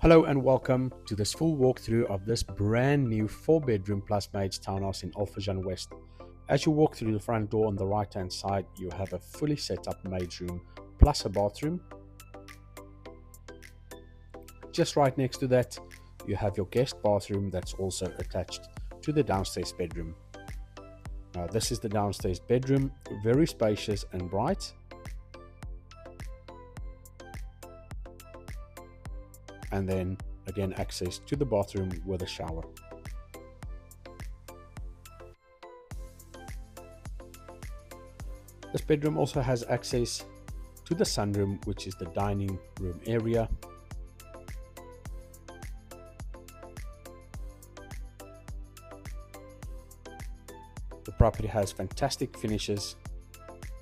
Hello and welcome to this full walkthrough of this brand new 4-bedroom plus Maids townhouse in Furjan West. As you walk through the front door on the right hand side, you have a fully set up Maids Room plus a bathroom. Just right next to that, you have your guest bathroom that's also attached to the downstairs bedroom. Now this is the downstairs bedroom, very spacious and bright. And then again access to the bathroom with a shower. This bedroom also has access to the sunroom, which is the dining room area. The property has fantastic finishes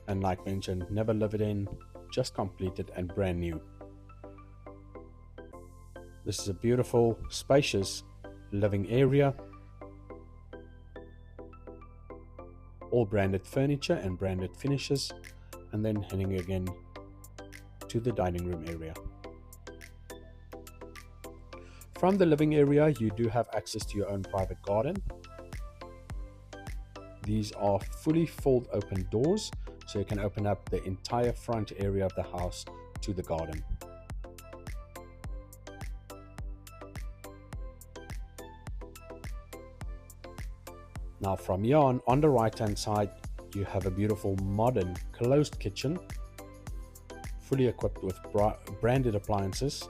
and, like mentioned, never lived in, just completed and brand new. This is a beautiful, spacious living area. All branded furniture and branded finishes, and then heading again to the dining room area. From the living area, you do have access to your own private garden. These are fully fold open doors, so you can open up the entire front area of the house to the garden. Now from here on the right hand side, you have a beautiful modern closed kitchen, fully equipped with branded appliances.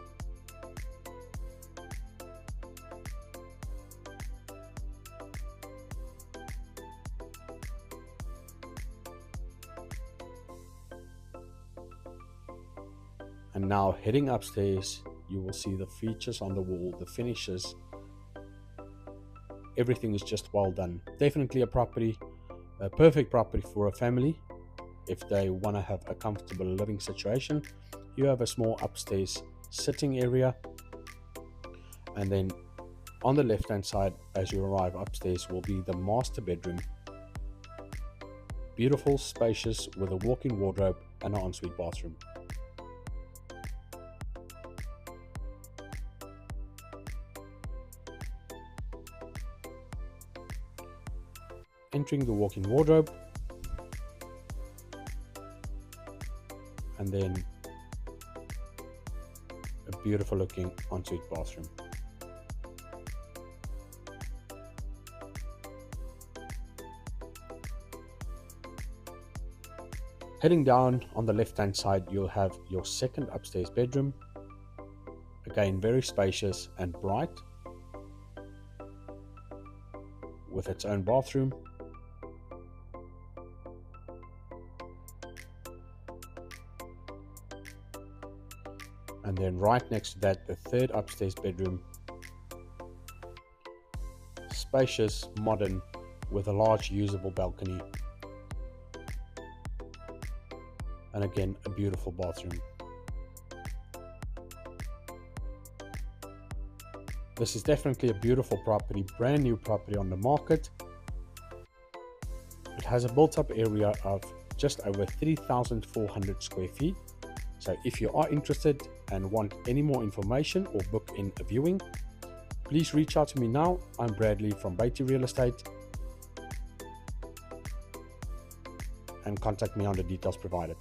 And now heading upstairs, you will see the features on the wall, the finishes. Everything is just well done. Definitely a perfect property for a family if they want to have a comfortable living situation. You have a small upstairs sitting area, and then on the left hand side as you arrive upstairs will be the master bedroom. Beautiful, spacious, with a walk-in wardrobe and an ensuite bathroom. Entering the walk-in wardrobe, and then a beautiful looking ensuite bathroom. Heading down on the left hand side, you'll have your second upstairs bedroom, again very spacious and bright with its own bathroom. And then right next to that, the third upstairs bedroom, spacious, modern, with a large usable balcony, and again a beautiful bathroom. This is definitely a beautiful property, brand new property on the market. It has a built-up area of just over 3,400 square feet. So if you are interested and want any more information or book in a viewing, please reach out to me now. I'm Bradley from Bayti Real Estate, and contact me on the details provided.